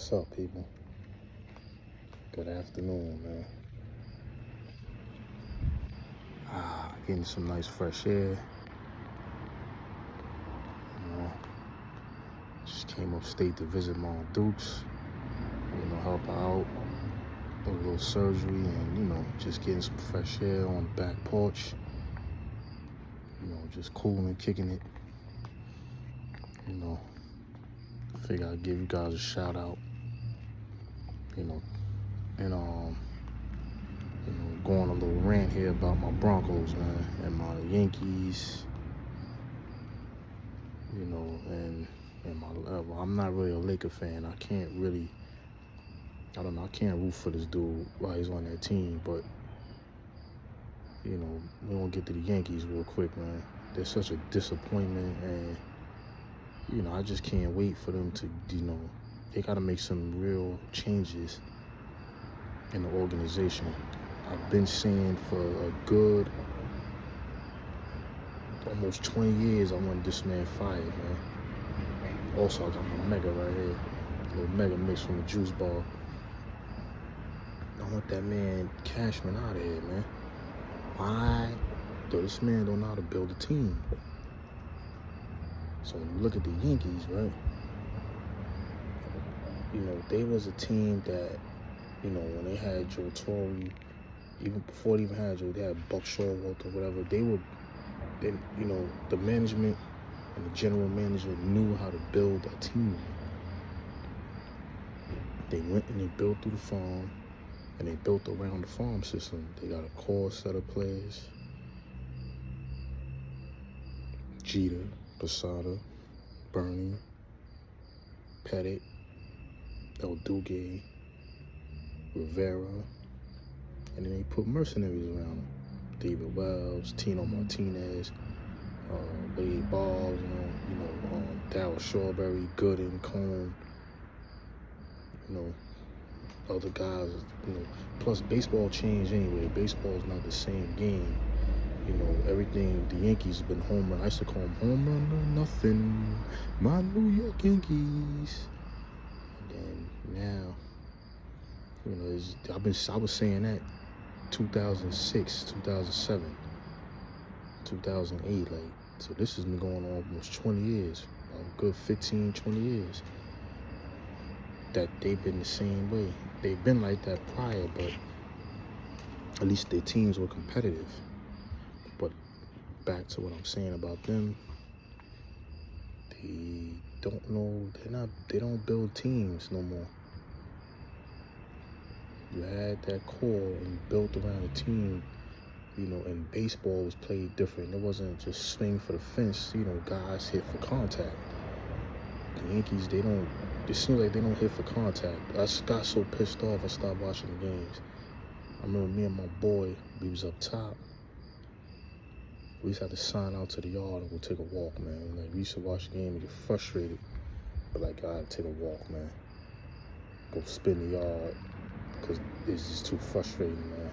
What's up, people? Good afternoon, man. Getting some nice fresh air. Just came upstate to visit my Aunt Dukes. Help her out with a little surgery and, just getting some fresh air on the back porch. Just cooling, kicking it. I figure I'd give you guys a shout out. Going a little rant here about my Broncos, man, and my Yankees. And I'm not really a Laker fan. I can't root for this dude while he's on that team, but we're gonna get to the Yankees real quick, man. They're such a disappointment, and I just can't wait for them to, they gotta make some real changes in the organization. I've been saying for a good almost 20 years I want this man fired, man. Also, I got my Mega right here. A little Mega mix from the juice bar. I want that man Cashman out of here, man. Why? Though this man don't know how to build a team. So when you look at the Yankees, right? They was a team that, when they had Joe Torre, even before they even had Joe, they had Buck Showalter, whatever. The management and the general manager knew how to build a team. They went and they built through the farm, and they built around the farm system. They got a core set of players. Jeter, Posada, Bernie, Pettit, El Duque, Rivera, and then they put mercenaries around them. David Wells, Tino Martinez, Wade Ball, Darryl Strawberry, Gooden, Cone, other guys, plus baseball changed anyway. Baseball's not the same game. Everything, the Yankees have been home run. I used to call them home run or nothing. My New York Yankees. And then now, I was saying that 2006, 2007, 2008, so this has been going on almost 20 years, a good 15, 20 years, that they've been the same way. They've been like that prior, but at least their teams were competitive. But back to what I'm saying about them, they don't build teams no more. You had that core and you built around a team, and baseball was played different. It wasn't just swing for the fence, guys hit for contact. The Yankees, it seems like they don't hit for contact. I got so pissed off I stopped watching the games. I remember me and my boy, we was up top. We used to have to sign out to the yard and go take a walk, man. We used to watch the game and get frustrated. But God, take a walk, man. Go spin the yard. Because it's just too frustrating, man.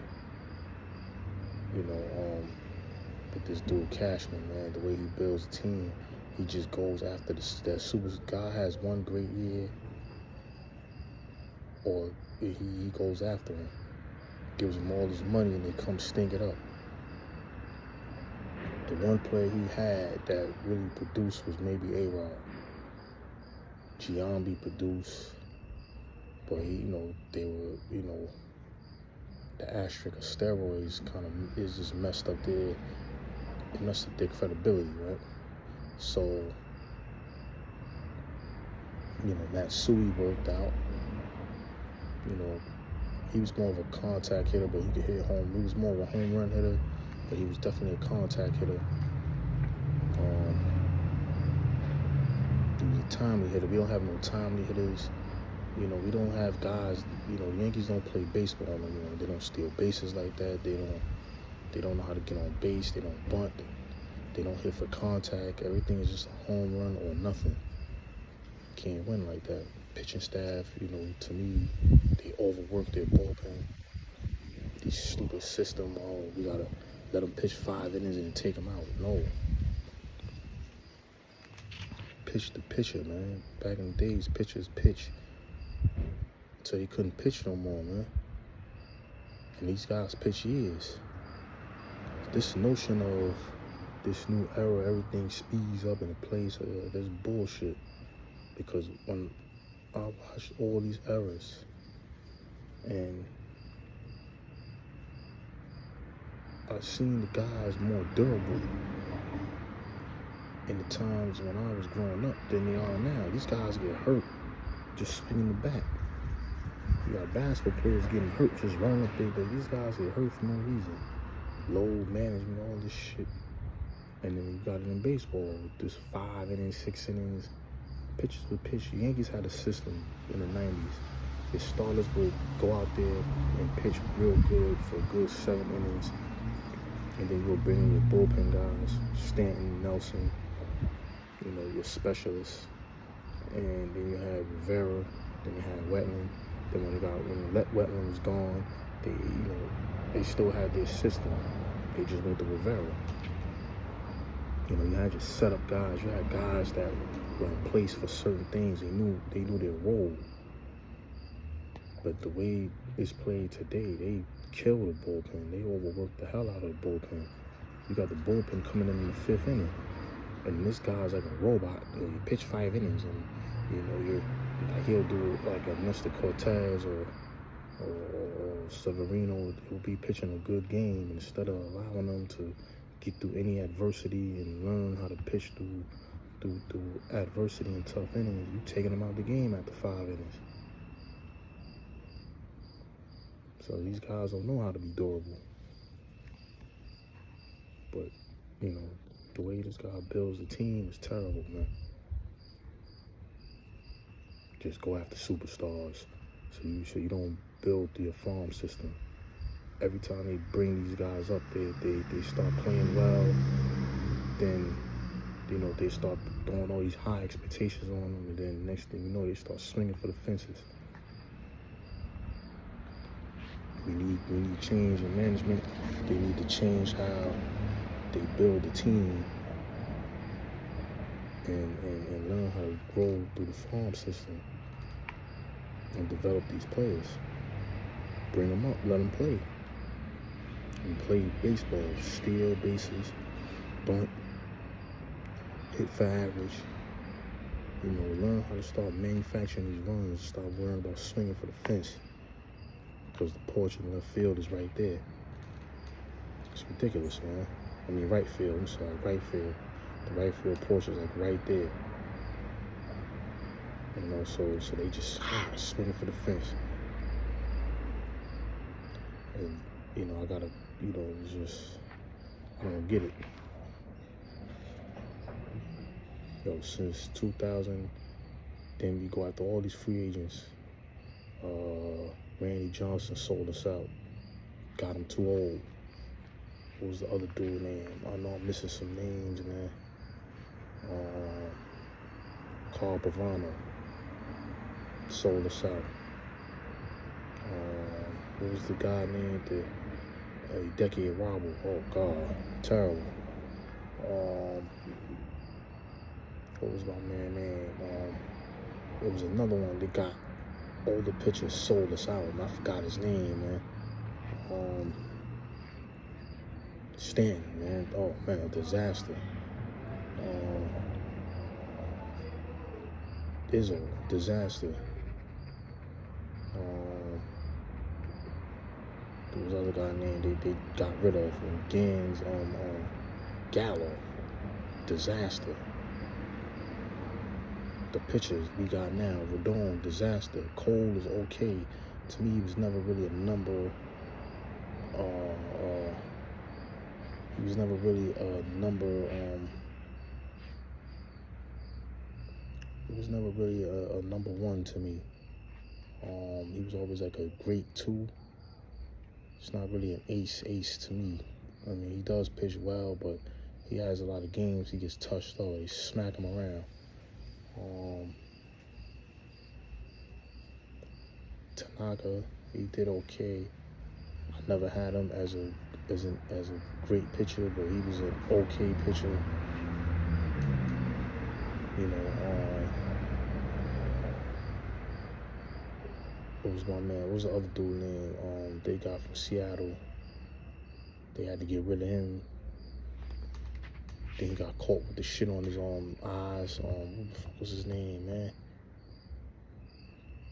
But this dude Cashman, man, the way he builds a team, he just goes after that super guy has one great year, or he goes after him, gives him all his money, and they come stink it up. The one player he had that really produced was maybe A-Rod. Giambi produced, but they were, the asterisk of steroids kind of is just messed up it messed up their credibility, right? So, Matsui worked out. He was more of a contact hitter, but he could hit home. He was more of a home run hitter, but he was definitely a contact hitter. He was a timely hitter. We don't have no timely hitters. We don't have guys. The Yankees don't play baseball anymore. They don't steal bases like that. They don't know how to get on base. They don't bunt. They don't hit for contact. Everything is just a home run or nothing. Can't win like that. Pitching staff, to me, they overwork their bullpen. These stupid system, we gotta let them pitch 5 innings and take them out. No. Pitch the pitcher, man. Back in the days, pitchers pitch. said he couldn't pitch no more, man. And these guys pitch years. This notion of this new era, everything speeds up in a place, that's bullshit. Because when I watched all these eras, and I seen the guys more durable in the times when I was growing up than they are now. These guys get hurt just swinging the bat. You got basketball players getting hurt just running up there. These guys get hurt for no reason. Load management, all this shit. And then you got it in baseball, this 5 innings, 6 innings, pitches with pitch. The Yankees had a system in the 90s. The starters would go out there and pitch real good for a good 7 innings. And then you'll bring in your bullpen guys, Stanton, Nelson, your specialists. And then you had Rivera, then you had Wetland. Then when Wetland was gone, they still had their system. They just went to Rivera. You had your setup guys. You had guys that were in place for certain things. They knew their role. But the way it's played today, they kill the bullpen. They overwork the hell out of the bullpen. You got the bullpen coming in the 5th inning, and this guy's like a robot. He pitched 5 innings, and he'll do it like a Nestor Cortez or Severino. He'll be pitching a good game instead of allowing them to get through any adversity and learn how to pitch through adversity and tough innings. You taking them out the game after 5 innings. So these guys don't know how to be durable. But, the way this guy builds the team is terrible, man. Just go after superstars. So you don't build your farm system. Every time they bring these guys up, they start playing well. Then, they start throwing all these high expectations on them. And then next thing you know, they start swinging for the fences. We need change in management. They need to change how they build the team and learn how to grow through the farm system and develop these players. Bring them up, let them play. And play baseball, steal bases, bunt, hit for average. Learn how to start manufacturing these runs, start worrying about swinging for the fence. Because the porch in left field is right there. It's ridiculous, man. Right field, I'm sorry, right field. The right field porch is like right there. So they just swinging for the fence. And, I gotta, it's just, I don't get it. Since 2000, then we go after all these free agents. Randy Johnson sold us out. Got him too old. What was the other dude name? I know I'm missing some names, man. Carl Pavano sold us out. What was the guy named? Decade Robble. Oh, God. Terrible. What was my man name? It was another one that got older pitchers sold us out. I forgot his name, man. Stanton, man. Oh, man, a disaster. Izzo, disaster. There was other guy named they got rid of him. Gans, Gallo, disaster. The pitchers we got now, Rodon, disaster. Cole is okay. To me, he was never really a number. He was never really a number. He was never really a number 1 to me. He was always like a great 2. It's not really an ace to me. He does pitch well, but he has a lot of games he gets touched up. They smack him around. Tanaka, he did okay. I never had him as a great pitcher, but he was an okay pitcher. What was my man? What was the other dude name? They got from Seattle. They had to get rid of him. Then he got caught with the shit on his eyes. What the fuck was his name, man?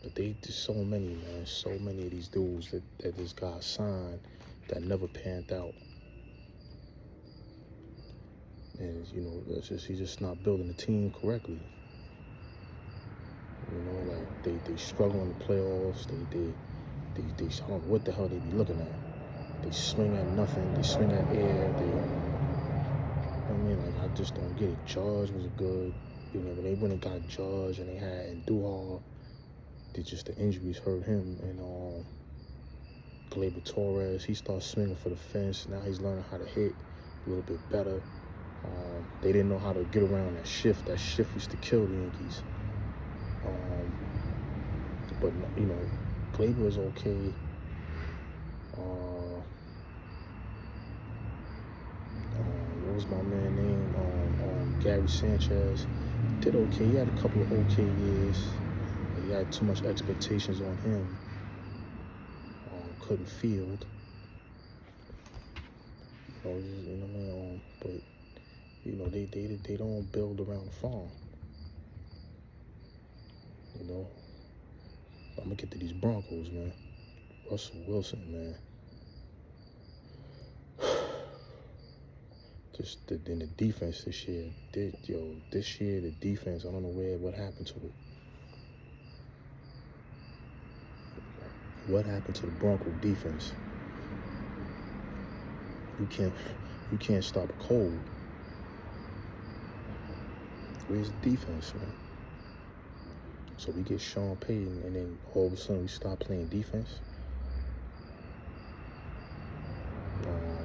But they did so many, man. So many of these dudes that this guy signed that never panned out. And you know, he's just not building the team correctly. You know, like they struggle in the playoffs. They I don't know what the hell they be looking at. They swing at nothing. They swing at air. I mean, like, I just don't get it. Judge was good. You know, when they went and got Judge and they had Duhar, the injuries hurt him. And Gleyber Torres, he started swinging for the fence. Now he's learning how to hit a little bit better. They didn't know how to get around that shift. That shift used to kill the Yankees. But, you know, Gleyber is okay. What was my man name? Gary Sanchez did okay. He had a couple of okay years. He had too much expectations on him. Couldn't field. You know what I mean? But you know, they don't build around the farm. You know, I'm gonna get to these Broncos, man. Russell Wilson, man. Just in the defense this year, this year the defense, I don't know what happened to it. What happened to the Bronco defense? You can't stop a cold. Where's the defense, man? So we get Sean Payton, and then all of a sudden we start playing defense.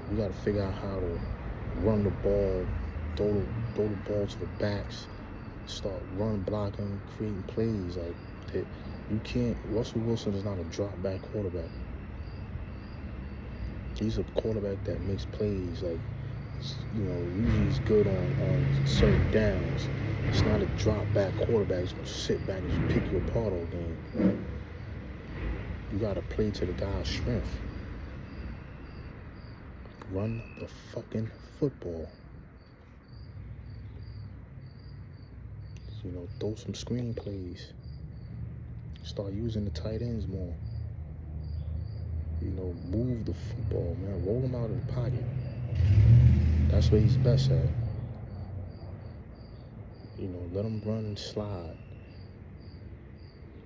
We got to figure out how to run the ball, throw the ball to the backs, start run blocking, creating plays. Like that, you can't. Russell Wilson is not a drop back quarterback. He's a quarterback that makes plays. Like, you know, usually he's good on certain downs. It's not a drop back quarterback. He's gonna sit back and just pick you apart all game. You gotta play to the guy's strength. Run the fucking football. You know, throw some screen plays. Start using the tight ends more. You know, move the football, man. Roll him out of the pocket. That's what he's best at. You know, let him run and slide.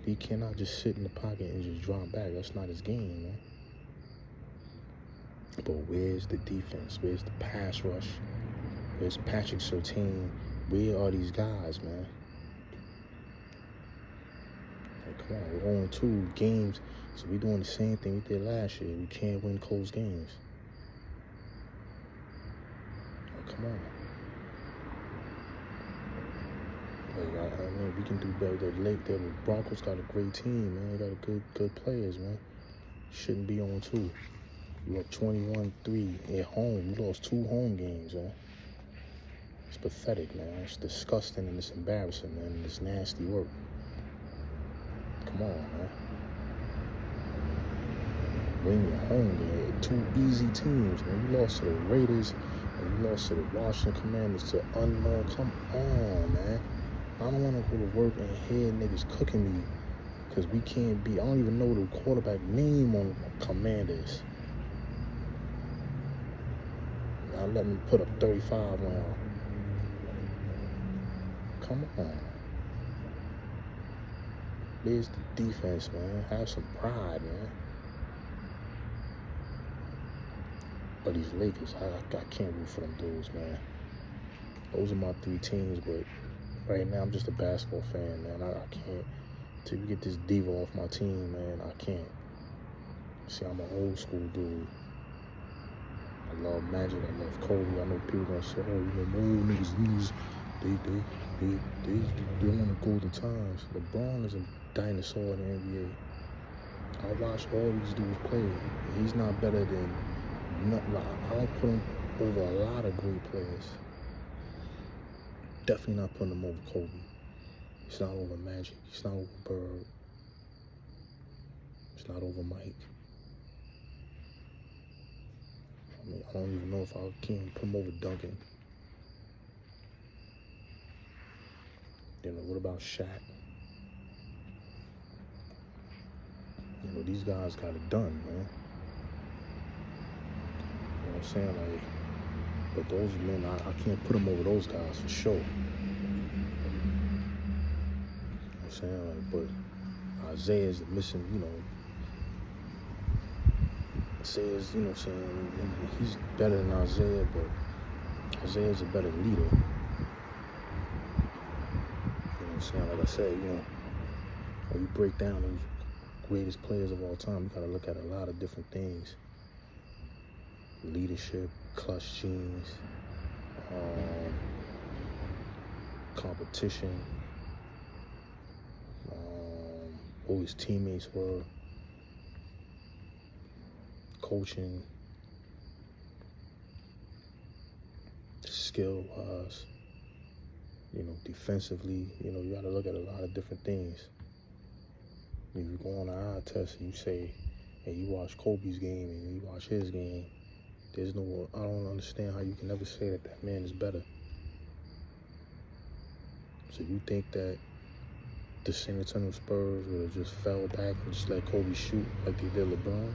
He cannot just sit in the pocket and just drop back. That's not his game, man. But where's the defense? Where's the pass rush? Where's Patrick Surtain? Where are these guys, man? Like, come on, we're on 2 games, so we're doing the same thing we did last year. We can't win close games. Like, come on. Like, I mean, we can do better. The Broncos got a great team, man. They got good players, man. Shouldn't be on 2. You up 21-3 at home. You lost 2 home games, man. It's pathetic, man. It's disgusting and it's embarrassing, man. It's nasty work. Come on, man. Win your home game. 2 easy teams, man. You lost to the Raiders and you lost to the Washington Commanders to unknown. Come on, man. I don't want to go to work and hear niggas cooking me because we can't be. I don't even know the quarterback name on Commanders. Now let me put up 35 on y'all. Come on. There's the defense, man. Have some pride, man. But these Lakers, I can't root for them dudes, man. Those are my 3 teams, but right now I'm just a basketball fan, man. I can't. Till we get this diva off my team, man, I can't. See, I'm an old school dude. I love Magic. I love Kobe. I know people gonna say, oh, you know, old niggas, they want to go to times. LeBron is a dinosaur in the NBA. I watch all these dudes play. He's not better than. I don't put him over a lot of great players. Definitely not putting him over Kobe. He's not over Magic. He's not over Bird. It's not over Mike. I mean, I don't even know if I can put him over Duncan. You know, what about Shaq? You know, these guys got it done, man. You know what I'm saying? Like, but those men, I can't put them over those guys for sure. You know what I'm saying? Like, but Isaiah's missing, you know. Isaiah's, you know what I'm saying? He's better than Isaiah, but Isaiah's a better leader. You know what I'm saying? Like I said, you know, when you break down those greatest players of all time, you got to look at a lot of different things. Leadership, clutch genes, competition, who his teammates were, coaching, skill-wise, you know, defensively. You know, you got to look at a lot of different things. If you go on an eye test and you say, hey, you watch Kobe's game and you watch his game, there's no, I don't understand how you can never say that that man is better. So you think that the San Antonio Spurs would have just fell back and just let Kobe shoot like they did LeBron?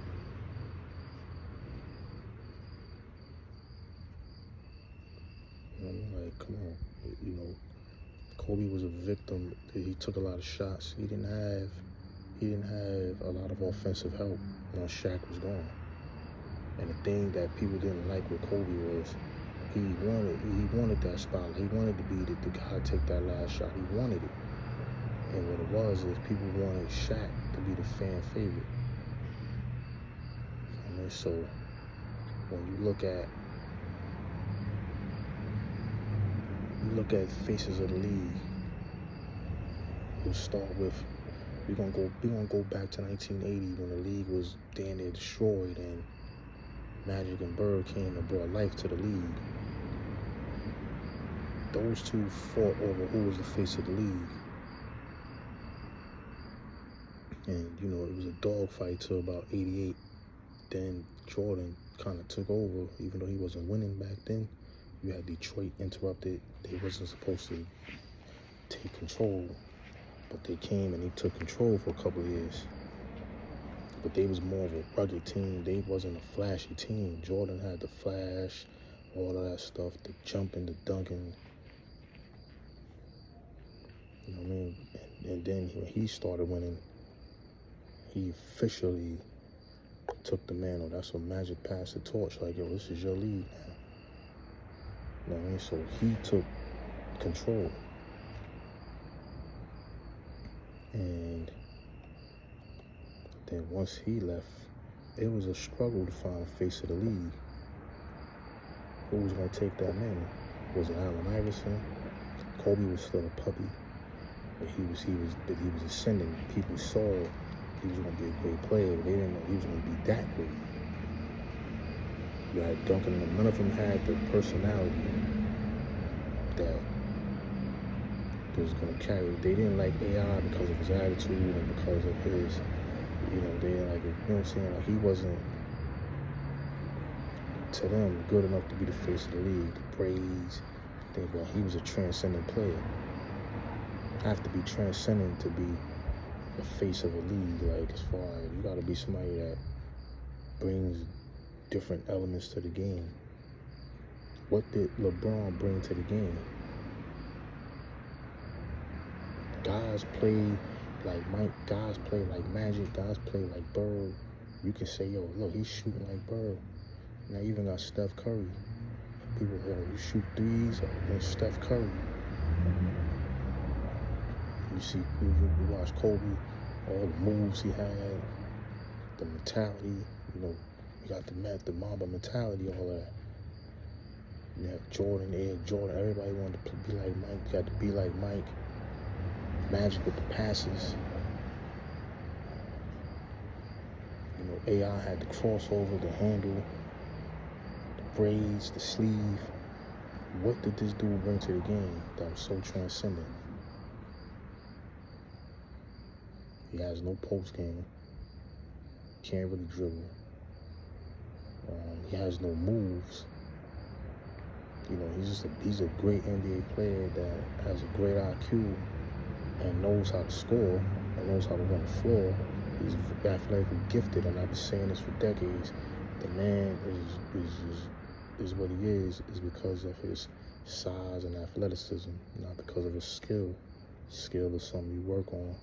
You know, like, come on. You know, Kobe was a victim. He took a lot of shots. He didn't have a lot of offensive help when Shaq was gone. And the thing that people didn't like with Kobe was he wanted that spotlight. He wanted to be the guy to take that last shot. He wanted it. And what it was is people wanted Shaq to be the fan favorite. I mean, so when you look at faces of the league, we'll start with we're gonna go back to 1980 when the league was damn near destroyed and Magic and Bird came and brought life to the league. Those two fought over who was the face of the league. And, you know, it was a dogfight till about 88. Then Jordan kind of took over, even though he wasn't winning back then. You had Detroit interrupted. They wasn't supposed to take control, but they came and they took control for a couple of years. But they was more of a rugged team. They wasn't a flashy team. Jordan had the flash, all of that stuff, the jumping, the dunking. You know what I mean? And then when he started winning, he officially took the mantle. That's when Magic passed the torch. Like, yo, this is your league now. You know what I mean? So he took control. And then once he left, it was a struggle to find a face of the league. Who was going to take that mantle? Was it Allen Iverson? Kobe was still a puppy, but he was ascending. People saw he was going to be a great player, but they didn't know he was going to be that great. You had Duncan and them. None of them had the personality that was going to carry. They didn't like AI because of his attitude and because of his, you know, they didn't like it. You know what I'm saying? Like, he wasn't, to them, good enough to be the face of the league. The braids, well, he was a transcendent player. Have to be transcendent to be the face of a league. Like, as far as you got to be somebody that brings different elements to the game. What did LeBron bring to the game? Guys play like Mike, guys play like Magic, guys play like Bird. You can say, yo, look, he's shooting like Bird. Now you even got Steph Curry. People, yo, you shoot threes against Steph Curry. You see, you watch Kobe, all the moves he had, the mentality, you know, you got the Mamba mentality, all that. You have Jordan, Air Jordan, everybody wanted to be like Mike, you got to be like Mike. Magic with the passes. You know, AI had the crossover, the handle, the braids, the sleeve. What did this dude bring to the game that was so transcendent? He has no post game. Can't really dribble. He has no moves. You know, he's a great NBA player that has a great IQ and knows how to score and knows how to run the floor. He's athletically gifted, and I've been saying this for decades. The man is what he is because of his size and athleticism, not because of his skill. Skill is something you work on.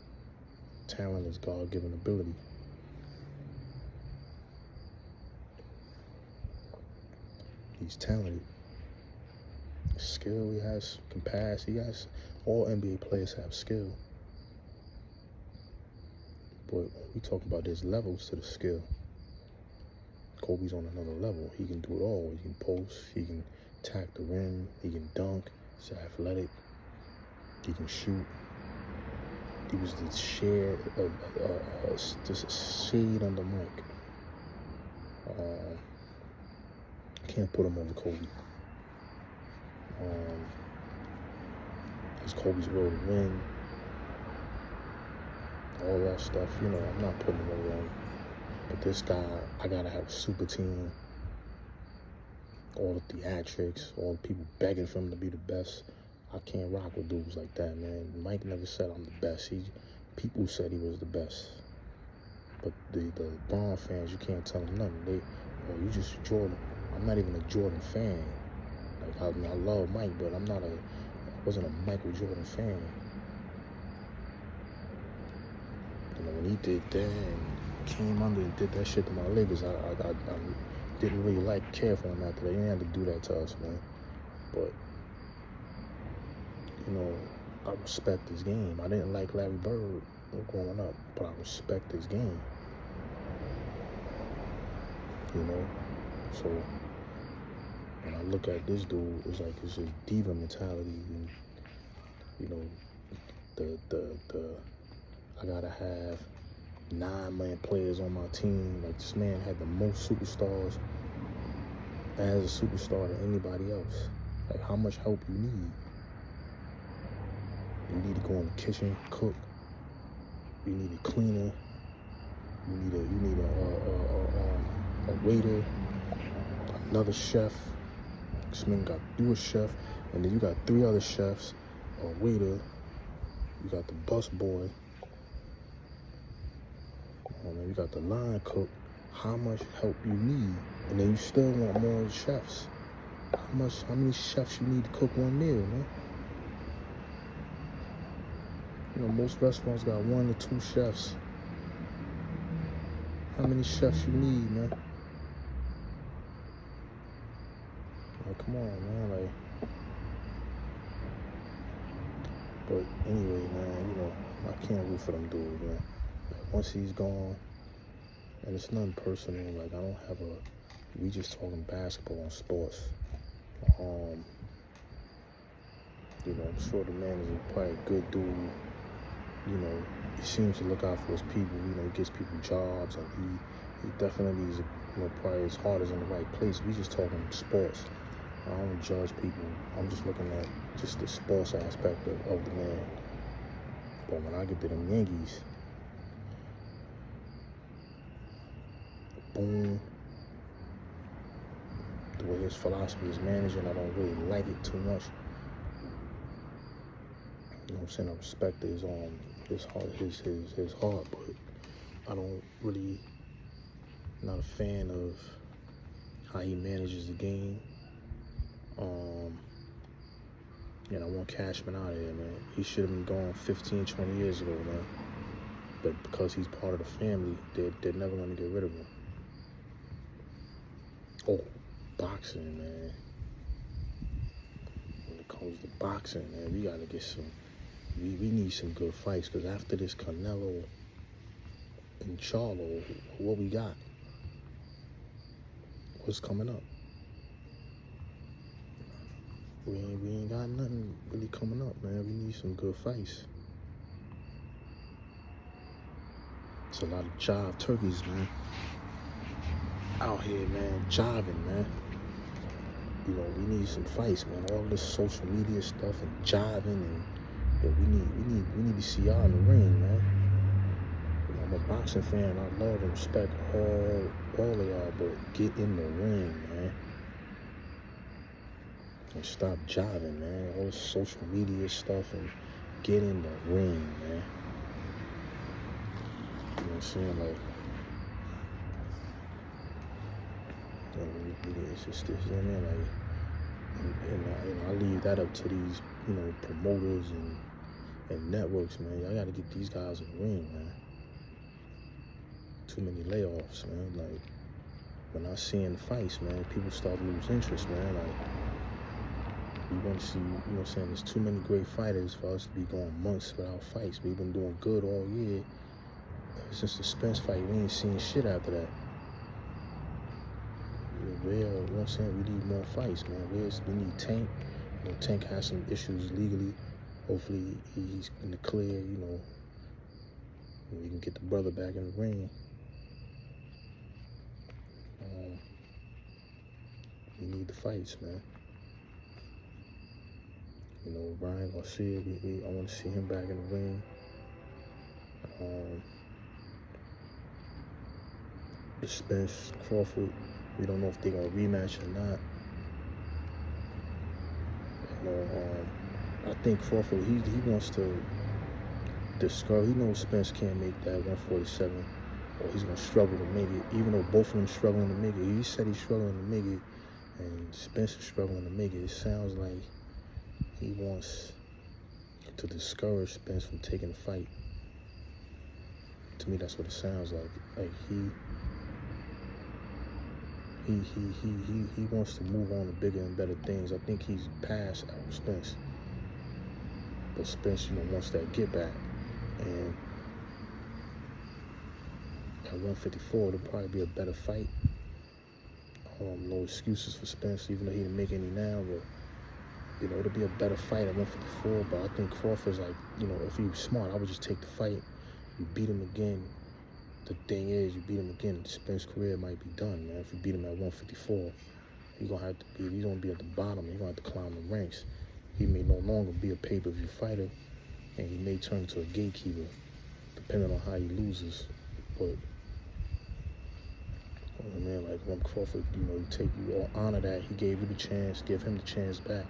Talent is God-given ability. He's talented. Skill, he has capacity. All NBA players have skill. But when we talk about there's levels to the skill. Kobe's on another level. He can do it all. He can post. He can attack the rim. He can dunk. He's athletic. He can shoot. He was the shade, just a shade under Mike. Can't put him over Kobe. It's Kobe's will to win. All that stuff, you know, I'm not putting him over him. But this guy, I gotta have a super team. All the theatrics, all the people begging for him to be the best. I can't rock with dudes like that, man. Mike never said I'm the best. People said he was the best. But the LeBron fans, you can't tell them nothing. You just Jordan. I'm not even a Jordan fan. Like, I love Mike, but I wasn't a Michael Jordan fan. You know, when he did that and came under and did that shit to my Lakers, I didn't really care for him after that. He didn't have to do that to us, man. But, you know, I respect his game. I didn't like Larry Bird growing up, but I respect his game. You know? So, when I look at this dude, it's just diva mentality. And, you know, I gotta have 9 million players on my team. Like, this man had the most superstars as a superstar than anybody else. Like, how much help you need? You need to go in the kitchen, cook. You need a cleaner. You need a waiter, another chef. This man got you a chef, and then you got 3 other chefs, a waiter. You got the bus boy. You got the line cook. How much help you need? And then you still want more chefs. How many chefs you need to cook one meal, man? You know, most restaurants got 1 or 2 chefs. How many chefs you need, man? Like, come on, man. Like, but anyway, man, you know, I can't root for them dudes, man. Like, once he's gone, and it's nothing personal. Like, I don't have we just talking basketball and sports. You know, I'm sure the man is probably a good dude. You know, he seems to look out for his people. You know, he gets people jobs, and he definitely is, you know, probably his heart is in the right place. We just talking sports. I don't judge people. I'm just looking at just the sports aspect of the man. But when I get to them Yankees, boom, the way his philosophy is managing, I don't really like it too much. You know what I'm saying? I respect his heart, but I don't really, not a fan of how he manages the game. And I want Cashman out of here, man. He should have been gone 15, 20 years ago, man. But because he's part of the family, they're never going to get rid of him. Oh, boxing, man. When it comes to boxing, man, we got to get some, we need some good fights, because after this Canelo and Charlo, what we got? What's coming up? We ain't got nothing really coming up, man. We need some good fights. It's a lot of jive turkeys, man. Out here, man, jiving, man. You know, we need some fights, man. All this social media stuff and jiving, and we need to see y'all in the ring, man. You know, I'm a boxing fan, I love and respect all of y'all, but get in the ring, man. And stop jiving, man. All this social media stuff and get in the ring, man. You know what I'm saying? Like, it's just this, you know what I mean? Like, and I leave that up to these, promoters and networks, man. Y'all gotta get these guys in the ring, man. Too many layoffs, man. Like, when I see in fights, man, people start to lose interest, man. Like, we want to see, you know what I'm saying? There's too many great fighters for us to be going months without fights. We've been doing good all year. Since the Spence fight, we ain't seen shit after that. You know what I'm saying? We need more fights, man. We need Tank. Tank has some issues legally. Hopefully he's in the clear, we can get the brother back in the ring. We need the fights, man. Ryan Garcia, I want to see him back in the ring. The Spence Crawford, we don't know if they're gonna rematch or not. I think Crawford, he wants to discourage. He knows Spence can't make that 147, or he's gonna struggle to make it. Even though both of them struggling to make it, he said he's struggling to make it, and Spence is struggling to make it. It sounds like he wants to discourage Spence from taking the fight. To me, that's what it sounds like. Like he wants to move on to bigger and better things. I think he's past Errol Spence, but Spence, wants that get back. And at 154, it'll probably be a better fight. No excuses for Spence, even though he didn't make any now, but it'll be a better fight at 154. But I think Crawford's like, if he was smart, I would just take the fight. You beat him again. The thing is, you beat him again, Spence's career might be done, man. If you beat him at 154, he's gonna be at the bottom. He's gonna have to climb the ranks. He may no longer be a pay-per-view fighter, and he may turn into a gatekeeper, depending on how he loses. But man, like when Crawford, you honor that. He gave you the chance, give him the chance back,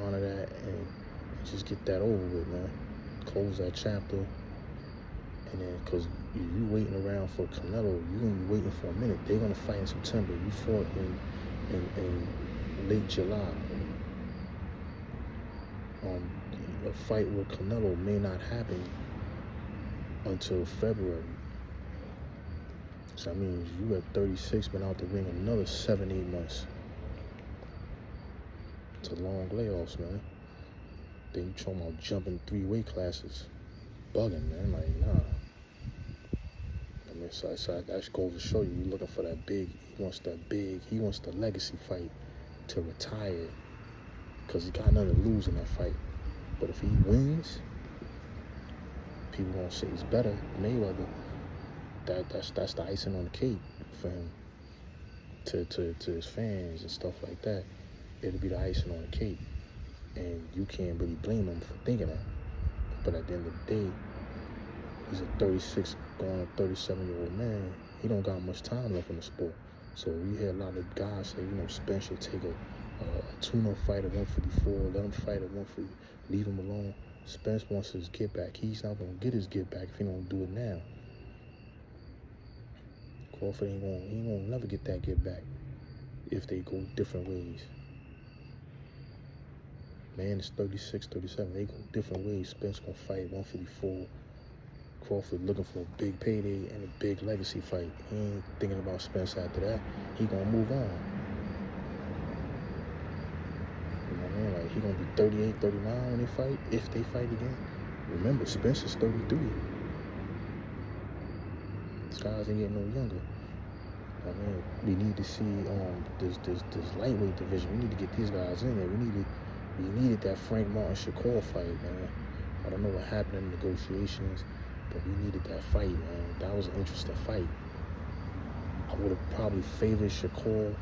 honor that, and just get that over with, man. Close that chapter. And then, because you waiting around for Canelo, you're going to be waiting for a minute. They're going to fight in September. You fought in late July. A fight with Canelo may not happen until February. So, I mean, you at 36, been out the ring another 7-8 months. It's a long layoffs, man. Then you talking about jumping 3 weight classes. Bugging, man. Like, nah. So that goes to show you, you're looking for that big. He wants the legacy fight to retire, because he got nothing to lose in that fight. But if he wins, people gonna say he's better. Mayweather, that's the icing on the cake for him. To his fans and stuff like that, it'll be the icing on the cake, and you can't really blame him for thinking that. But at the end of the day, he's a 36 going to 37-year-old man. He don't got much time left in the sport. So you hear a lot of guys say, Spence should take a tune-up fight at 154, let him fight at 150, leave him alone. Spence wants his get back. He's not gonna get his get back if he don't do it now. Crawford he won't never get that get back if they go different ways. Man is 36, 37. They go different ways. Spence gonna fight 154. Crawford looking for a big payday and a big legacy fight. He ain't thinking about Spence after that. He gonna move on. You know what I mean? Like, he gonna be 38, 39 when they fight, if they fight again. Remember, Spence is 33. These guys ain't getting no younger. I mean, we need to see this lightweight division. We need to get these guys in there. We needed that Frank Martin Shakur fight, man. I don't know what happened in the negotiations, but we needed that fight, man. That was an interesting fight. I would have probably favored Shakur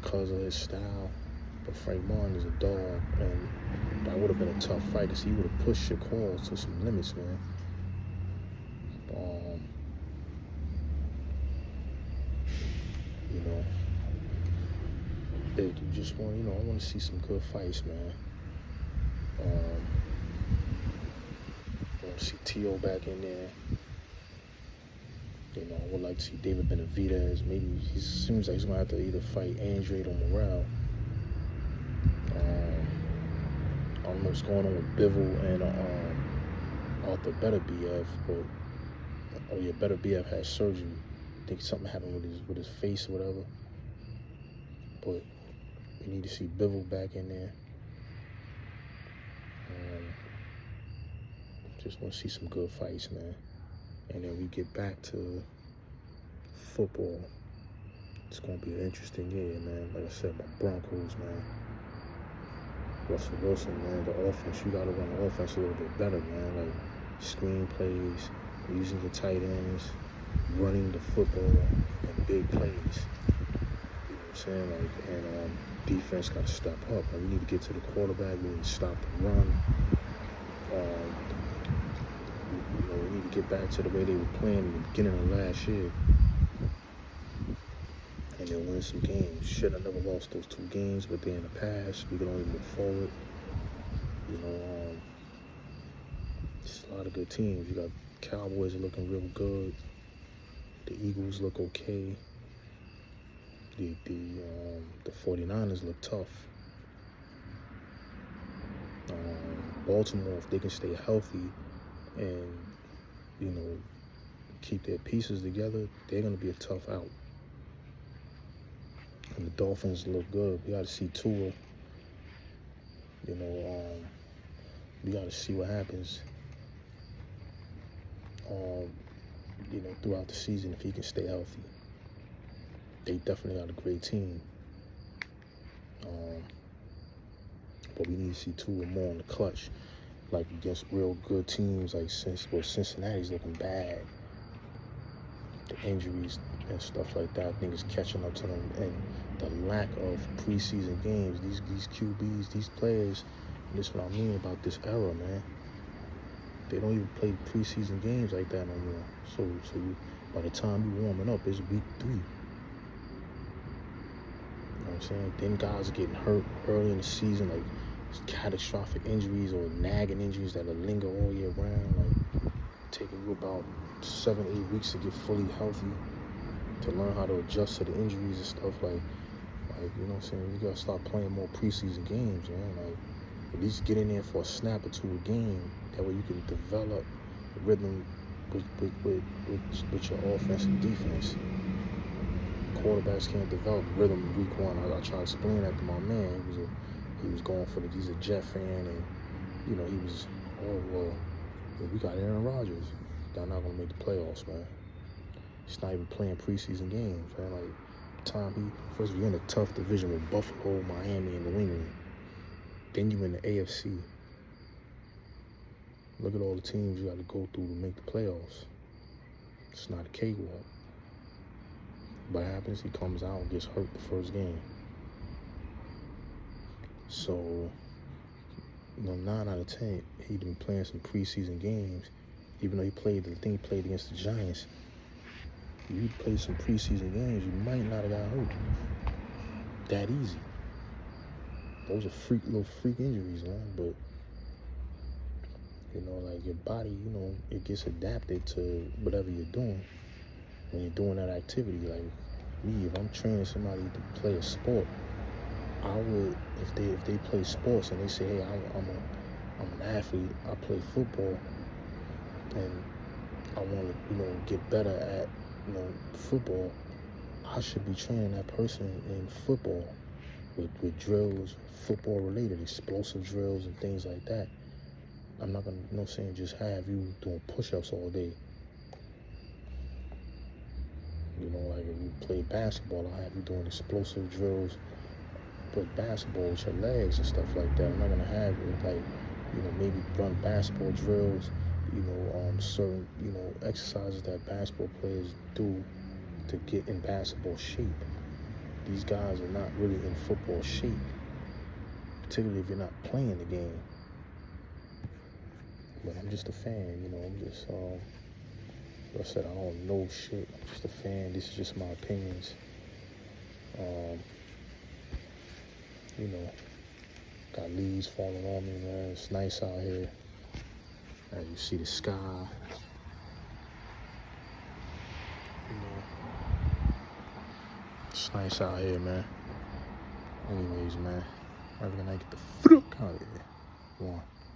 because of his style, but Frank Martin is a dog, and that would have been a tough fight because he would have pushed Shakur to some limits, man. Um, you know, you just want, I want to see some good fights, man. I want to see T.O. back in there. I would like to see David Benavidez. Maybe he seems like he's going to have to either fight Andrade or Morale. I don't know what's going on with Bivol and Arthur Beterbiev, but Beterbiev had surgery. I think something happened with his face or whatever. But we need to see Bivol back in there. Just want to see some good fights, man. And then we get back to football. It's going to be an interesting year, man. Like I said, my Broncos, man. Russell Wilson, man, the offense, you got to run the offense a little bit better, man. Like screen plays, using your tight ends, running the football, and big plays. You know what I'm saying? Like, and defense got to step up. Like, we need to get to the quarterback. We need to stop the run. We need to get back to the way they were playing in the beginning of last year. And then win some games. Should have never lost those 2 games, but they're in the past. We can only move forward. Just a lot of good teams. You got Cowboys are looking real good. The Eagles look okay. The 49ers look tough. Baltimore, if they can stay healthy and, keep their pieces together, they're going to be a tough out. And the Dolphins look good. We got to see Tua. We got to see what happens, throughout the season if he can stay healthy. They definitely got a great team. But we need to see Tua more in the clutch, like against real good teams like Cincinnati's looking bad. The injuries and stuff like that, I think is catching up to them, and the lack of preseason games. These QBs, these players, and this is what I mean about this era, man. They don't even play preseason games like that no more. So by the time you warming up, it's week 3. You know what I'm saying? Then guys are getting hurt early in the season, like catastrophic injuries or nagging injuries that'll linger all year round, like taking you about 7-8 weeks to get fully healthy, to learn how to adjust to the injuries and stuff. Like you know what I'm saying? You gotta start playing more preseason games, man. Like at least get in there for a snap or 2 a game. That way you can develop rhythm with your offense and defense. Quarterbacks can't develop rhythm in week 1. I try to explain that to my man. He was going for he's a Jet fan, and he was, we got Aaron Rodgers. They're not gonna make the playoffs, man. He's not even playing preseason games, man. Like first you're in a tough division with Buffalo, Miami, and New England. Then you're in the AFC. Look at all the teams you got to go through to make the playoffs. It's not a cakewalk. What happens? He comes out and gets hurt the first game. So, 9 out of 10, he'd been playing some preseason games. Even though he played against the Giants. If you play some preseason games, you might not have got hurt. That easy. Those are little freak injuries, man. But, like your body, it gets adapted to whatever you're doing when you're doing that activity. Like me, if I'm training somebody to play a sport, I would, if they play sports and they say, hey, I'm an athlete, I play football, and I want to, get better at, football, I should be training that person in football with drills, football related, explosive drills and things like that. I'm not going to, just have you doing push-ups all day. Like if you play basketball, I'll have you doing explosive drills with basketball with your legs and stuff like that. I'm not going to have it maybe run basketball drills, certain, exercises that basketball players do to get in basketball shape. These guys are not really in football shape, particularly if you're not playing the game. But I'm just a fan, I'm just, Like I said, I don't know shit. I'm just a fan. This is just my opinions. You know, got leaves falling on me, man. It's nice out here. As you see the sky. You know, it's nice out here, man. Anyways, man, I'm gonna get the fuck out of here. Come on.